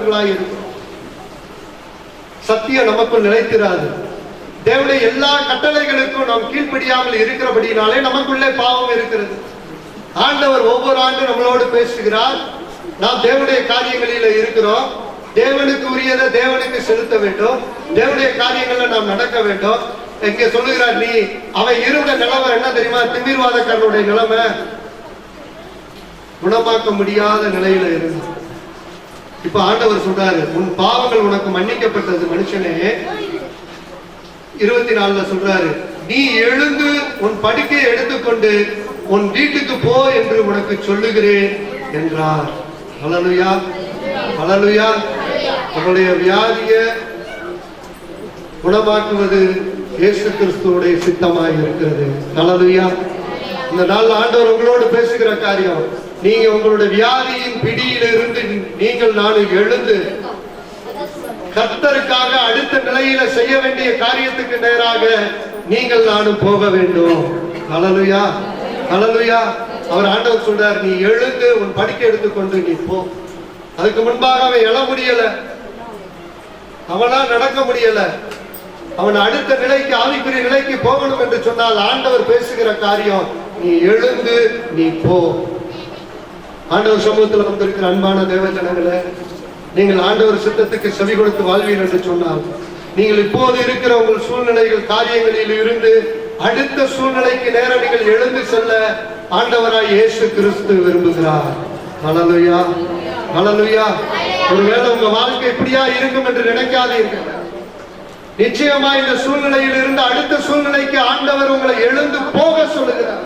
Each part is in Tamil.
இருக்கிறவர்களாய் இருக்கிறோம். சத்தியம் நமக்குள் நிலைத்திராது. தேவனுடைய எல்லா கட்டளைகளுக்கும் நாம் கீழ்ப்படியாமல் இருக்கிறபடினாலே நமக்குள்ளே பாவம் இருக்கிறது. ஆண்டவர் ஒவ்வொரு ஆண்டும் நம்மளோடு பேசுகிறார். நாம் தேவனுடைய காரியங்களில இருக்கிறோம். தேவனுக்கு உரியதை தேவனுக்கு செலுத்த வேண்டும். தேவனுடைய காரியங்கள்ல நாம் நடக்க வேண்டும். இங்க சொல்லுகிறார், நீ அவன் இருந்த நிலைமை என்ன தெரியுமா? திமிர்வாதக்காரனுடைய நிலைமை குணமாக்க முடியாத நிலையில இருந்தான். இப்ப ஆண்டவர் சொல்றாரு, உன் பாவங்கள் உனக்கு மன்னிக்கப்பட்டது. மனுஷனே 24 சொல்றாரு, நீ எழுந்து உன் படுக்கையை எடுத்துக்கொண்டு உன் வீட்டுக்கு போ என்று உனக்கு சொல்லுகிறேன் என்றார். ஹல்லேலூயா, ஹல்லேலூயா. நம்முடைய வியாதியை குணமாக்குவது இயேசு கிறிஸ்துவுடைய சித்தமாய் இருக்கிறது. ஹல்லேலூயா. இந்த நாள் ஆண்டவர் உங்களோடு பேசுகிற காரியம், நீங்க உங்களுடைய வியாதியின் பிடியிலிருந்து நீங்கள் நானும் எழுந்து கர்த்தருக்காக அடுத்த நிலையில செய்ய வேண்டிய காரியத்துக்கு நேராக நீங்கள் நானும் போக வேண்டும். ஹல்லேலூயா, ஹல்லேலூயா. அவர் ஆண்டவர் சொல்றார், நீ எழுந்து உன் படுக்கை எடுத்துக்கொண்டு நீ போ. அதுக்கு முன்பாக அவன் எழ முடியல, அவனா நடக்க முடியல. அவன் அடுத்த நிலைக்கு, ஆவிக்குரிய நிலைக்கு போகணும் என்று சொன்னால் ஆண்டவர் பேசுகிற காரியம், நீ எழுந்து நீ போ. ஆண்டவர் சமூகத்தில் வந்திருக்கிற அன்பான தேவ ஜனங்களே, நீங்கள் ஆண்டவர் சித்தத்துக்கு செவி கொடுத்து வாழ்வீர்கள் என்று சொன்னால், நீங்கள் இப்போது இருக்கிற உங்கள் சூழ்நிலைகள் காரியங்களில் இருந்து அடுத்த சூழ்நிலைக்கு நேரம் நீங்கள் எழுந்து செல்ல ஆண்டவராய் இயேசு கிறிஸ்து விரும்புகிறார். ஹல்லேலூயா, ஹல்லேலூயா. ஒருவேளை உங்க வாழ்க்கை இப்படியா இருக்கும் என்று நினைக்காதீர்கள். நிச்சயமா இந்த சூழ்நிலையில் இருந்து அடுத்த சூழ்நிலைக்கு ஆண்டவர் உங்களை எழுந்து போக சொல்லுகிறார்.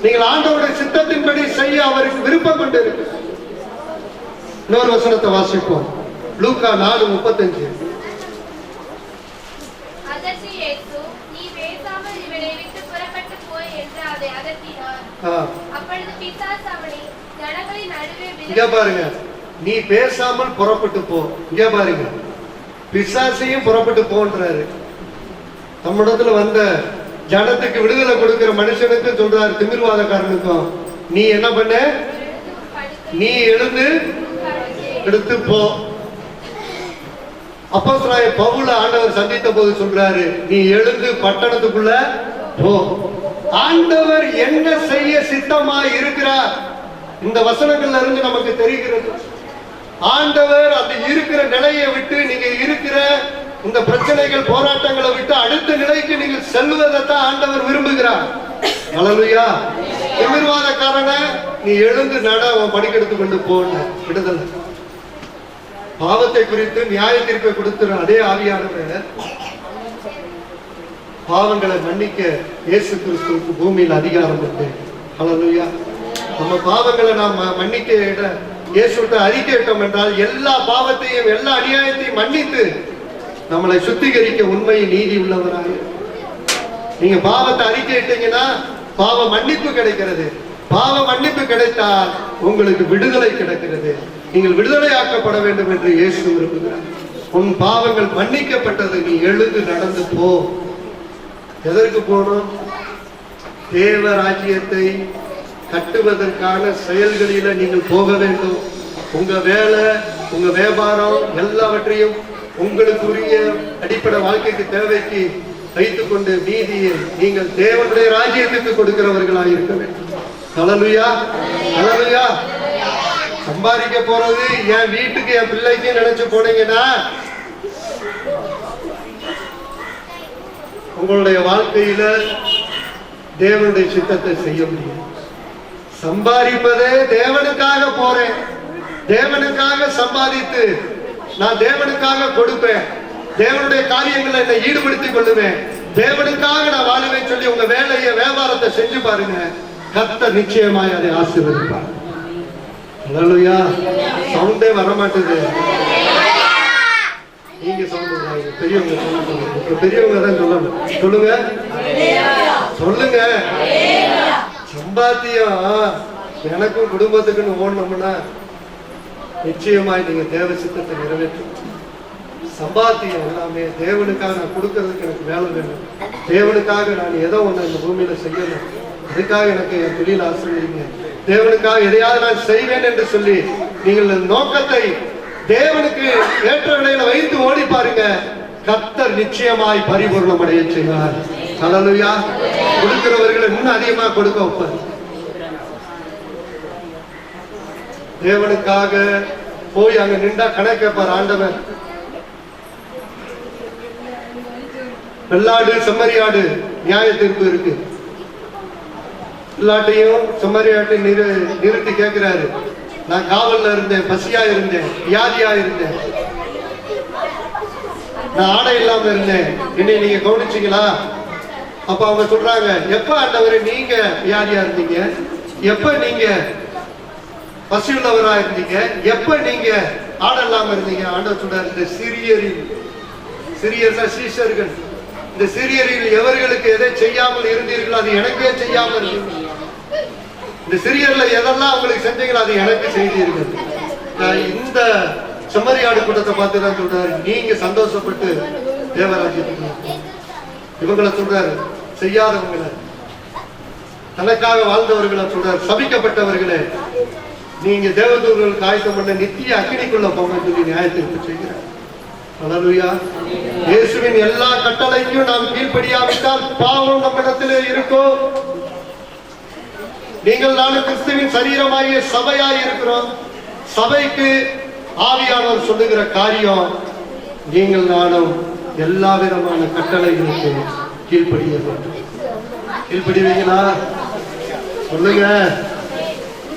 நீங்கள் ஆண்டவருடைய சித்தத்தின்படி செய்ய அவருக்கு விருப்பம் கொண்டிருக்கிறார். இன்னொரு வசனத்தை வாசிப்போம். லூக்கா 4:35. அதற்கு இயேசு, நீ பேசாமல் இவனை விட்டு புறப்பட்டு போய் என்று அதை அதட்டினார். அப்பொழுது பிசாசு அவனை ஜனங்களின் நடுவே இங்க பாருங்க, நீ பேசாமல் புறப்பட்டு போ. இங்க பாருங்க, பிசாசையும் புறப்பட்டு போன்றாரு. நம்மிடத்துல வந்த ஜனத்துக்கு விடுதலை கொடுக்கிற மனுஷனுக்கு சொல்றாரு, திமிர்வாதக்காரனுக்கும், நீ என்ன பண்ண? நீ எழுந்து எடுத்து போ. அப்போஸ்தலனாகிய பவுல ஆண்டவர் சந்தித்த போது சொல்றாரு, நீ எழுந்து பட்டணத்துக்குள்ள போ. ஆண்டவர் என்ன செய்ய சித்தமாய் இருக்கிறார்? இந்த வசனங்கள்ல இருந்து நமக்கு தெரிகிறது. ஆண்டவர் அந்த இருக்கிற நிலையை விட்டு, நீங்க இருக்கிற இந்த பிரச்சனைகள் போராட்டங்களை விட்டு அடுத்த நிலைக்கு நீங்கள் செல்வதைத்தான் ஆண்டவர் விரும்புகிறார். ஹல்லேலூயா. திமிர்வாதக்காரன நீ எழுந்து நட, உன் படிக்கெடுத்து கொண்டு போன விடுதலை. பாவத்தை குறித்து நியாய தீர்ப்பை கொடுத்துற அதே ஆவியானவர் பாவங்களை மன்னிக்க இயேசு கிறிஸ்துவுக்கு பூமியில் அதிகாரம் உண்டு. ஹல்லேலூயா. நம்ம பாவங்களை நாம் மன்னிக்க இயேசுவிட்ட அறிக்கையிட்டோம் என்றால் எல்லா பாவத்தையும் எல்லா அநியாயத்தையும் மன்னித்து நம்மளை சுத்திகரிக்க உண்மை நீதி உள்ளவராக. நீங்க பாவத்தை அறிக்கையிட்டீங்கன்னா பாவ மன்னிப்பு கிடைக்கிறது. பாவ மன்னிப்பு கிடைத்தால் உங்களுக்கு விடுதலை கிடைக்கிறது. நீங்கள் விடுதலை ஆக்கப்பட வேண்டும் என்று இயேசு விரும்புகிறார். உன் பாவங்கள் மன்னிக்கப்பட்டது, நீ எழுந்து நடந்து போ. எதற்கு போனோம்? தேவ ராஜ்யத்தை கட்டுவதற்கான செயல்களில நீங்கள் போக வேண்டும். உங்க வேலை, உங்க வியாபாரம் எல்லாவற்றையும் உங்களுக்குரிய அடிப்படை வாழ்க்கைக்கு தேவைக்கு வைத்துக் கொண்டு மீதியை நீங்கள் தேவனுடைய ராஜ்யத்துக்கு கொடுக்கிறவர்களாக இருக்க வேண்டும். ஹல்லேலூயா, ஹல்லேலூயா. சம்பாதிக்க போறது என் வீட்டுக்கு என் பிள்ளைக்கு நினைச்சு போனீங்கன்னா உங்களுடைய வாழ்க்கையில தேவனுடைய சித்தத்தை செய்ய முடியும். சம்பாதிப்பதே தேவனுக்காக போறேன், தேவனுக்காக சம்பாதித்து நான் தேவனுக்காக கொடுப்பேன், தேவனுடைய காரியங்களை என்னை ஈடுபடுத்திக் கொள்ளுவேன், தேவனுக்காக நான் வாழுவேன் சொல்லி உங்க வேலையை வியாபாரத்தை செஞ்சு பாருங்க. கர்த்தர் நிச்சயமாய் அதை ஆசீர்வதிப்பார். ஹல்லேலூயா. சவுண்டே வர மாட்டேது. நீங்க சவுண்ட் பெரியவங்க சொல்லுங்க, பெரியவங்க தான் சொல்லணும். சொல்லுங்க, சொல்லுங்க. சம்பாத்தியம் எனக்கும் குடும்பத்துக்குன்னு ஓடணும்னா நிச்சயமாய் நீங்க தேவ சித்தத்தை நிறைவேற்றும். சம்பாத்தியம் எல்லாமே தேவனுக்காக நான் கொடுக்கறதுக்கு எனக்கு வேலை வேணும், தேவனுக்காக நான் ஏதோ ஒண்ணு இந்த பூமியில செய்யணும், அதுக்காக எனக்கு என் தொழில் ஆசிரியங்க, தேவனுக்காக எதையாவது நான் செய்வேன் என்று சொல்லி நீங்கள் நோக்கத்தை தேவனுக்கு ஏற்ற விலையில வைத்து ஓடி பாருங்க, கர்த்தர் நிச்சயமாய் பரிபூர்ணம் அடைய செய்வார். ஹல்லேலூயா. கொடுக்கிறவர்களை இன்னும் அதிகமா கொடுக்க வைப்பார். தேவனுக்காக போய் அங்க நின்றா கணக்கு கேட்பார் ஆண்டவர். வெள்ளாடு செம்மறியாடு நியாய தீர்ப்பு இருக்கு. எல்லாட்டையும் செம்மறியாட்டையும் நிறுத்தி கேட்கிறாரு, நான் காவல்ல இருந்தேன், பசியா இருந்தேன், வியாதியா இருந்தேன், நான் ஆடை இல்லாம இருந்தேன், என்னை நீங்க கவனிச்சீங்களா? அப்ப அவங்க சொல்றாங்க, எப்ப ஆண்டவரே நீங்க வியாதியா இருந்தீங்க, எப்ப நீங்க பசியுள்ளவரா இருந்தீங்க, எப்ப நீங்க ஆடை இல்லாம இருந்தீங்க? ஆண்டவர் சொல்றாரு, இந்த சிறியர் சீஷர்கள், இந்த சிறியரில் எவர்களுக்கு எதை செய்யாமல் இருந்தீர்களோ அது எனக்கே செய்யாமல் இருந்தீர்கள். இந்த சிறியர்ல எதெல்லாம் அவங்களுக்கு செஞ்சீங்களோ அது எனக்கு செய்தீர்கள். இந்த செம்மறியாடு கூட்டத்தை பார்த்து தான் சொல்றாரு, நீங்க சந்தோஷப்பட்டு தேவராஜ்யத்துக்கு. இவங்களை சொல்றாரு, செய்யாதவங்களை, தனக்காக வாழ்ந்தவர்களை சொல்றாரு, சபிக்கப்பட்டவர்களே, நீங்க தேவதூர்களுக்கு ஆயத்தம் பண்ண நித்திய அக்கினிக்குள்ள போங்க சொல்லி நியாயத்தீர்ப்பு செய்கிறார். ஹல்லேலூயா. இயேசுவின் எல்லா கட்டளைக்கும் நாம் கீழ்ப்படியாவிட்டால் பாவம் நம்மிடத்திலே இருக்கும். நீங்கள் நானும் கிறிஸ்துவின் சரீரமாகிய சபையாய் இருக்கிறோம். சபைக்கு ஆவியானவர் சொல்லுகிற காரியம், நீங்கள் நானும் எல்லா விதமான கட்டளைகளுக்கு கீழ்ப்படிய வேண்டும். கீழ்ப்படிவீங்களா? சொல்லுங்க.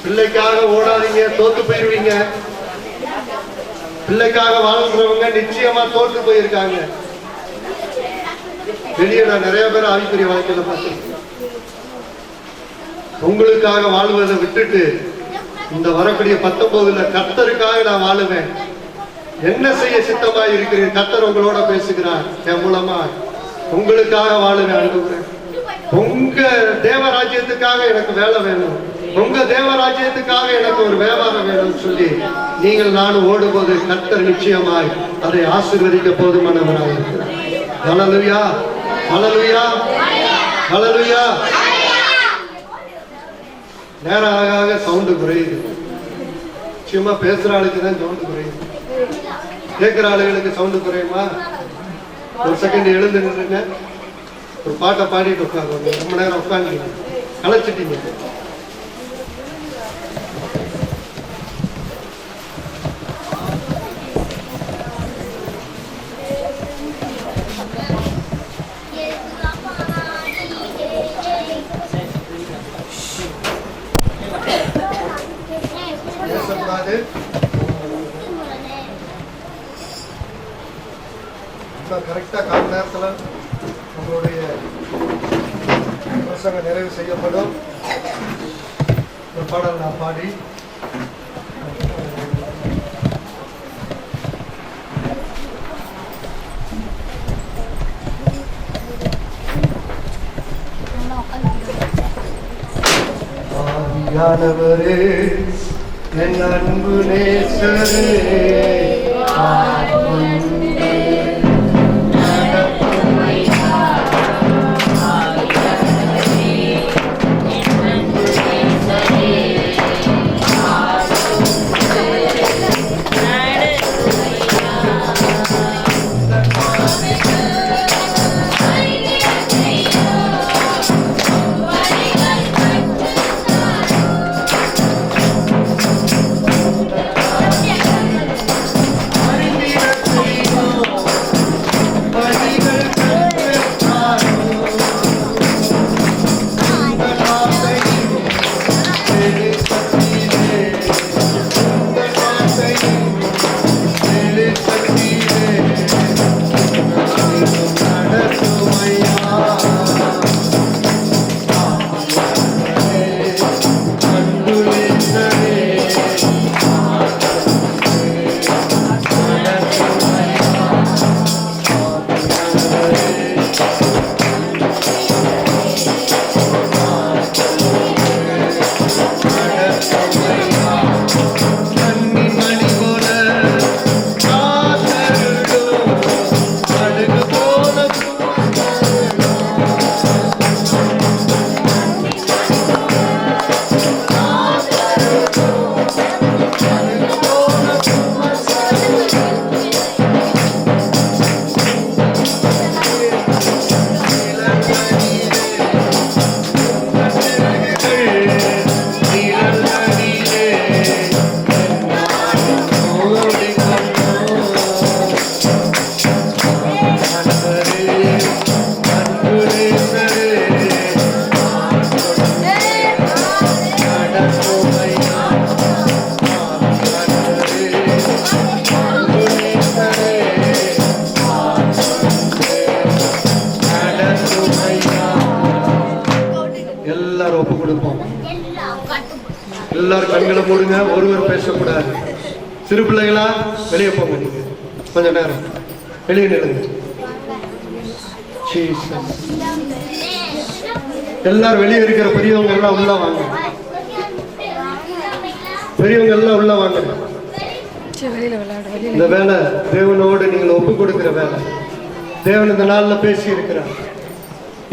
பிள்ளைக்காக ஓடாதீங்க, தோத்து போயிருவீங்க. பிள்ளைக்காக வாழ்றவங்க நிச்சயமா தோற்று போயிருக்காங்க. வெளியே நான் நிறைய பேர் ஆவிக்குரிய வாழ்க்கையில பார்த்தேன். உங்களுக்காக வாழ்வதை விட்டுட்டு இந்த வரக்கூடிய 19 கர்த்தருக்காக நான் வாழுவேன், என்ன செய்ய சித்தமாய் இருக்கிறேன், கர்த்தர் உங்களோட பேசுகிறார் என் மூலமா. உங்களுக்காக வாழுவேன் ஆண்டவரே, உங்க தேவராஜ்யத்துக்காக எனக்கு வேலை வேணும், உங்க தேவராஜ்யத்துக்காக எனக்கு ஒரு வியாபாரம் வேணும்னு சொல்லி நீங்கள் நானும் ஓடும்போது கர்த்தர் நிச்சயமாய் அதை ஆசீர்வதிக்க போதுமானவராக இருக்கிறார். ஹல்லேலூயா, ஹல்லேலூயா, ஹல்லேலூயா. நேரம் ஆக சவுண்டு குறையுது. நிச்சயமா பேசுற ஆளுக்கு தான் சவுண்டு குறையுது. கேட்கிற ஆளுகளுக்கு சவுண்டு குறையுமா? ஒரு செகண்ட் எழுந்து நின்றுங்க, ஒரு பாட்டை பாடிட்டு உட்காந்து ரொம்ப நேரம் உட்காந்து களைச்சிட்டீங்க. கரெக்டா கால நேரத்துல நம்மளுடைய பிரசங்கம் நிறைவு செய்யப்படும். ஒரு பாடல் நான் பாடி ஆவியானவரே என் அன்பு நேசரே எல்லாரும் கண்களை மூடுங்க, ஒருவர் பேசக்கூடாது. சிறு பிள்ளைகளா வெளியே போங்க, நீங்க கொஞ்ச நேரம் வெளியே நிலுங்க. எல்லாரும் வெளியே இருக்கிற பெரியவங்க எல்லாம் உள்ள வாங்க, பெரியவங்க எல்லாம் உள்ள வாங்க. இந்த வேலை தேவனோடு நீங்கள் ஒப்பு கொடுக்கிற வேலை. தேவன் இந்த நாள்ல பேசி இருக்கிறார்.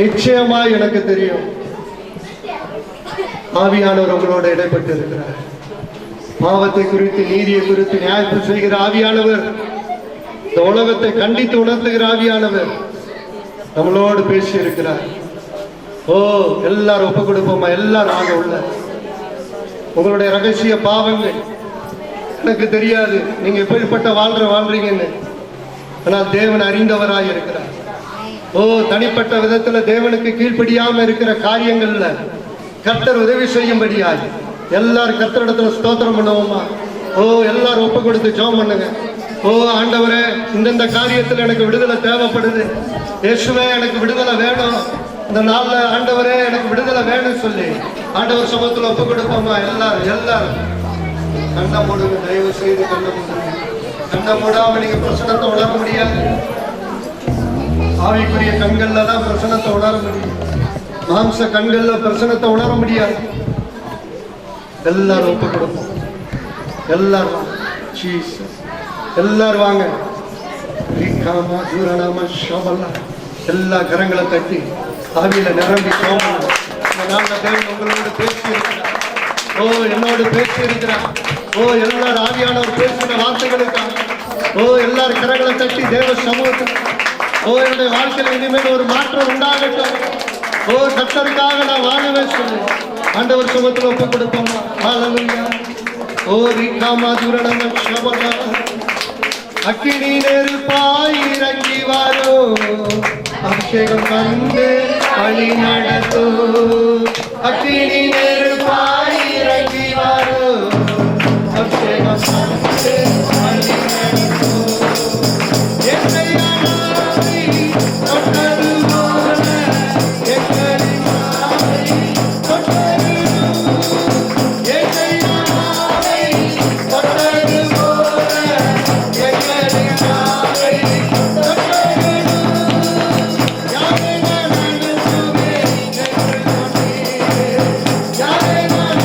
நிச்சயமா எனக்கு தெரியும் ஆவியானவர் உங்களோட இடைப்பட்டு இருக்கிறார். பாவத்தை குறித்து, நீதியை குறித்து நியாயத்தை செய்கிற ஆவியானவர், இந்த உலகத்தை கண்டித்து உணர்த்துகிற ஆவியானவர் நம்மளோடு பேசி இருக்கிறார். ஓ, எல்லாரும் ஒப்பு கொடுப்போமா? எல்லாரும் ஆக உள்ள உங்களுடைய ரகசிய பாவங்கள் எனக்கு தெரியாது, நீங்க எப்படிப்பட்ட வாழ்றீங்கன்னு. ஆனால் தேவன் அறிந்தவராய் இருக்கிறார். ஓ, தனிப்பட்ட விதத்துல தேவனுக்கு கீழ்ப்படியாம இருக்கிற காரியங்கள்ல கர்த்தர் உதவி செய்யும்படியாய் எல்லாரும் கர்த்தரிடத்துல ஸ்தோத்திரம் பண்ணுவோமா? ஓ, எல்லாரும் ஒப்பு கொடுத்து ஜெபம் பண்ணுங்க. ஓ ஆண்டவரே, இந்தந்த காரியத்துல எனக்கு விடுதலை தேவைப்படுது. இயேசுவே, எனக்கு விடுதலை வேணும். இந்த நாள்ல ஆண்டவரே எனக்கு விடுதலை வேணும்னு சொல்லி ஆண்டவர் சமூகத்துல ஒப்பு கொடுப்போமா? எல்லாரும் கண்ணை மூடுங்க, தயவு செய்து கண்ணை மூடுங்க. கண்ணை மூடாம நீங்க பிரசனத்தை உணர முடியாது. ஆவிக்குரிய கண்கள்ல தான் பிரசனத்தை உணர முடியும், மாம்ச கண்கள்ல பிரசனத்தை உணர முடியாது. எல்லாரும் ஒப்பு கொடுப்போம். எல்லாரும் எல்லாரும் வாங்க. எல்லா கரங்களை தட்டி ஆவியில நிரம்பி சோமம். உங்களோடு பேசி இருக்கிறார். ஓ, என்னோடு பேசி இருக்கிறார். ஓ, எல்லாரும் ஆவியானவர் பேசின வார்த்தைகளுக்காக ஓ, எல்லாரும் கரங்களை தட்டி தேவ சமூகத்தில் ஓ, என்னுடைய வாழ்க்கையில் இனிமேல் ஒரு மாற்றம் உண்டாகட்டும். ஓ, கர்த்தருக்காக நான் வாழுவேன் சொல்லி ஆண்டவர் சமூகத்தில் ஒப்பு கொடுப்போம். ஹல்லேலூயா. ஓ ரிகாமா துரணம ஷபலா அக்கினி நெருப்பாய் இறங்கி வாரோ, அபிஷேகம் தந்து வழி நடத்தோ. அக்கினி நெருப்பாய் இறங்கி வாரோ, அபிஷேகம் தந்து வழி நடத்தோ. என்னை அனாதை தொட்டது போல எங்களின் நாவை தொட்டது, என்னை அனாதை தொட்டது போல எங்களின் நாவை தொட்டது. யாரை நான் அனுப்புவேன் என்று சொன்னீரே, யாரை நான்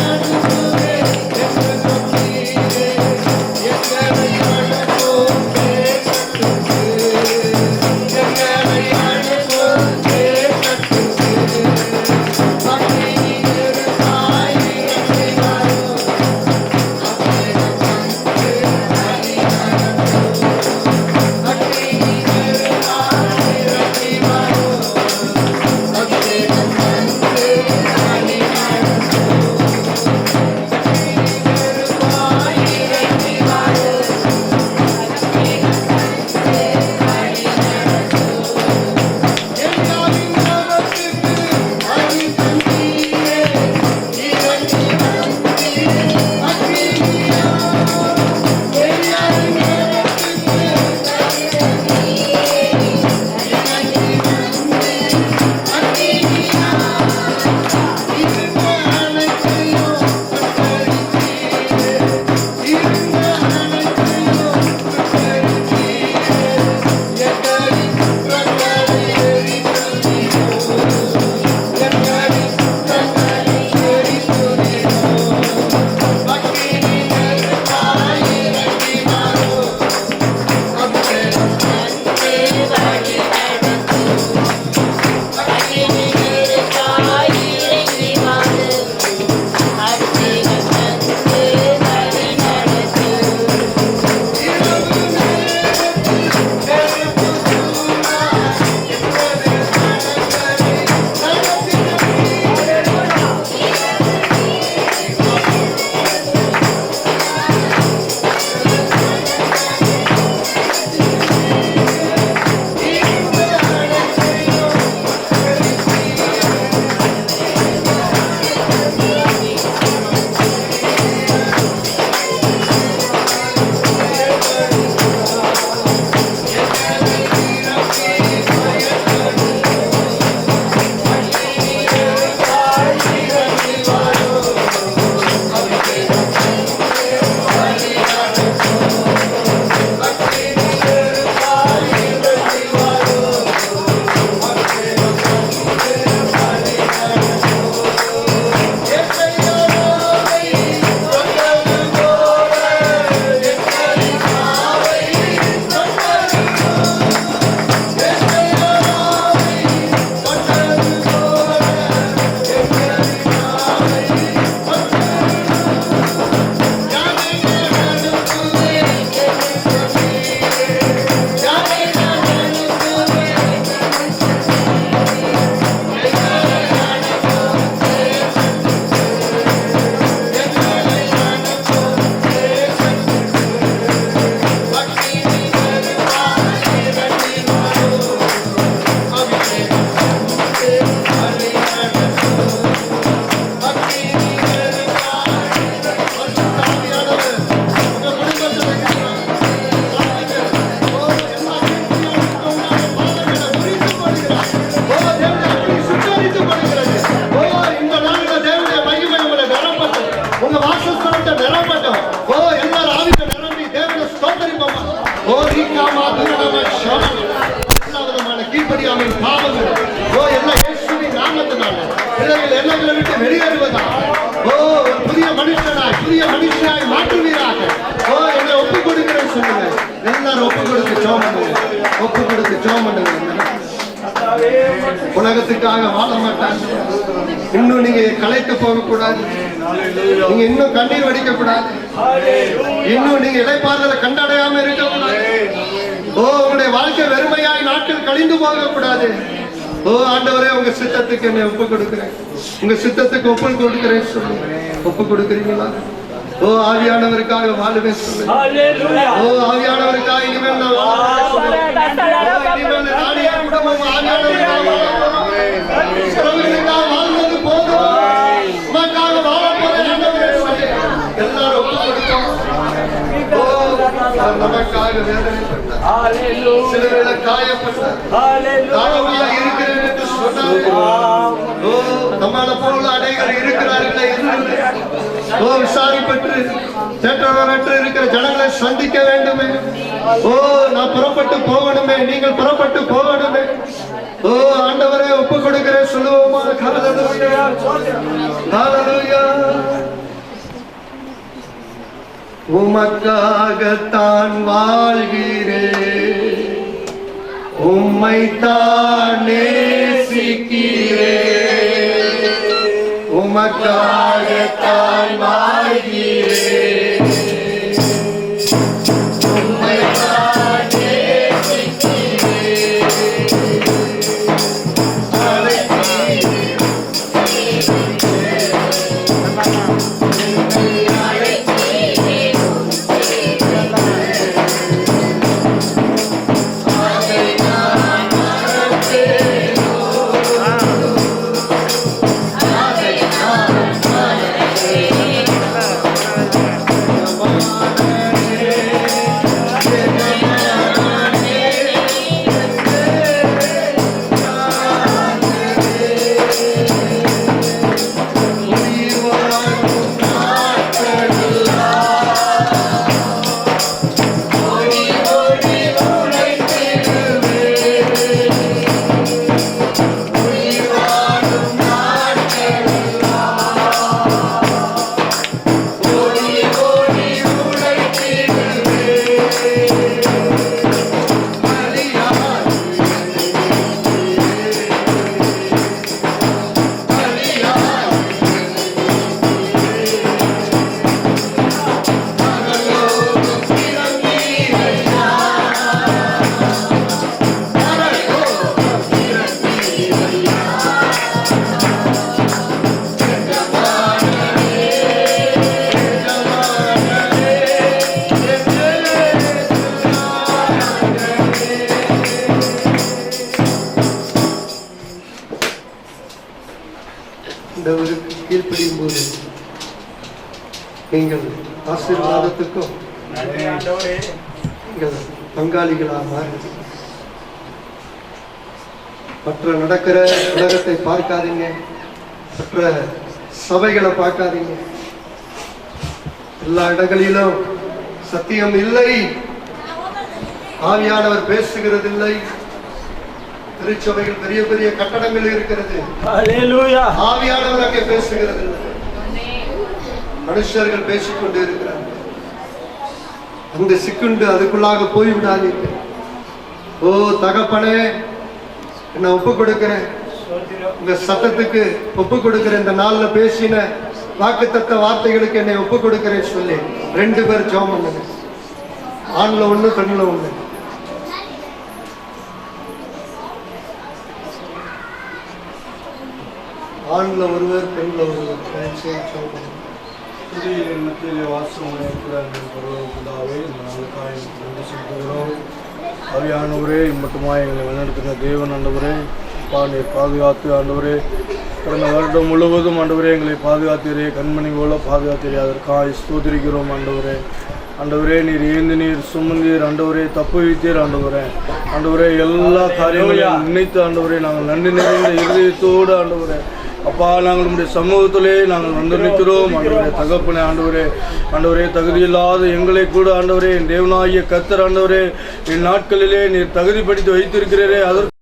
மாற்றுவீராக. ஓ என்னை ஒப்பு கொடுக்கிறேன்னு சொல்லுங்க. எல்லாரும் ஒப்பு கொடுத்து ஜெபம் பண்ணுங்க. ஒப்பு கொடுத்து ஜெபம் பண்ணுங்க. உலகத்துக்காக வாழ மாட்டாங்க. இன்னும் நீங்க களைத்து போக கூடாது. நீங்க இன்னும் கண்ணீர் வடிக்க கூடாது. இன்னும் நீங்க இளைப்பாறுதலை கண்டடையாம இருக்க கூடாது. ஓ உங்களுடைய வாழ்க்கை வெறுமையாய் நாட்கள் கழிந்து போக கூடாது. ஓ ஆண்டவரே உங்க சித்தத்துக்கு என்னை ஒப்பு கொடுக்கிறேன். உங்க சித்தத்துக்கு ஒப்பு கொடுக்கிறேன் சொல்லுங்க. ஒப்பு கொடுக்கிறீங்களா? ஓ ஆவியானவருக்காக வாழுவேன் சொல்லுங்க. ஓ ஆவியானவருக்காக இனிமேல் நான் வாழுவேன் சொல்லுங்க. இனிமேல் நானே என் குடும்பம் ஆவியானவருக்காக உறவுகளுக்காக வாழ்ந்தது போதும். உமக்காக வாழ போறேன் ஆண்டவரே சொல்லுங்க. எல்லாரும் ஒப்பு கொடுத்தோம். ஓ அவர் நமக்காக வேதனைப்பட்டார். சிலுவையில காயப்பட்டார். தாகமாக இருக்கிறேன் என்று சொன்னார். ஓ நம்மள போல அநேகர் இருக்கிறார்களே என்று ஓ விசாரிப்பட்டு தேற்றவரற்று இருக்கிற ஜனங்களை சந்திக்க வேண்டுமே. ஓ நான் புறப்பட்டு போகணுமே. நீங்கள் புறப்பட்டு போகணுமே. ஓ ஆண்டவரே ஒப்பு கொடுக்கிறேன் சொல்லுவோமா? ஹல்லேலூயா ஹல்லேலூயா. உமக்காகத்தான் வாழ்கிறேன், உம்மைத்தான் நேசிக்கிறேன். உமக்காகத்தான் வாழ்கிறேன், உம்மைத்தான் நேசிக்கிறேன். கீழ்ப்படியும் போது நீங்கள் ஆசீர்வாதத்துக்கும் நீங்கள் பங்காளிகளாக மாறி மற்ற நடக்கிற உலகத்தை பார்க்காதீங்க, மற்ற சபைகளை பார்க்காதீங்க. எல்லா இடங்களிலும் சத்தியம் இல்லை, ஆவியானவர் பேசுகிறதில்லை. திருச்சபைகள் பெரிய பெரிய கட்டடங்கள் இருக்கிறது, ஆவியானவர் அங்கே பேசுகிறதில்லை. மனுஷர்கள் பேசிக்கொண்டு இருக்கிறார்கள். அந்த சிக்குண்டு அதுக்குள்ளாக போய்விடாதீர்கள். ஓ தகப்பனே, என்ன ஒப்பு கொடுக்கிறேன், உங்க சத்தத்துக்கு ஒப்பு கொடுக்கிறேன். இந்த நாள்ல பேசின வாக்குத்தத்த வார்த்தைகளுக்கு என்னை ஒப்பு கொடுக்கிறேன் சொல்லி 2 பேர் ஜெபம் பண்ணுங்க. ஆண்ல 1 பெண்ல 1. ஆண்ல 1 பேர் பெண்ல 1 பேர். மத்தியிலே வாசம் அவையானவரே, இம்மட்டுமாய் எங்களை வழிநடத்தின தேவன் ஆண்டவரே, நீர் பாதுகாத்து ஆண்டவரே, கடந்த வருடம் முழுவதும் ஆண்டவரே எங்களை பாதுகாத்தீரே, கண்மணி போல பாதுகாத்தீரே, அதற்காக ஸ்தோத்திரிக்கிறோம் ஆண்டவரே. ஆண்டவரே, நீர் ஏந்து நீர் சுமந்தீர் ஆண்டவரே, தப்பு வைத்தீர் ஆண்டவரே. ஆண்டவரே, எல்லா காரியங்களையும் நினைத்து ஆண்டவரே நாங்கள் நன்றி நிறைந்த இருதயத்தோடு ஆண்டவரே அப்பா நாங்கள் உங்களுடைய சமூகத்திலே நாங்கள் வந்து நிற்கிறோம் ஆண்டவரே. தகப்பனே ஆண்டவரே, ஆண்டவரே தகுதியில்லாத எங்களை கூட ஆண்டவரே, என் தேவனாகிய கர்த்தர் ஆண்டவரே, என் நாட்களிலே நீர் தகுதிப்படுத்தி வைத்திருக்கிறீரே, அதற்கு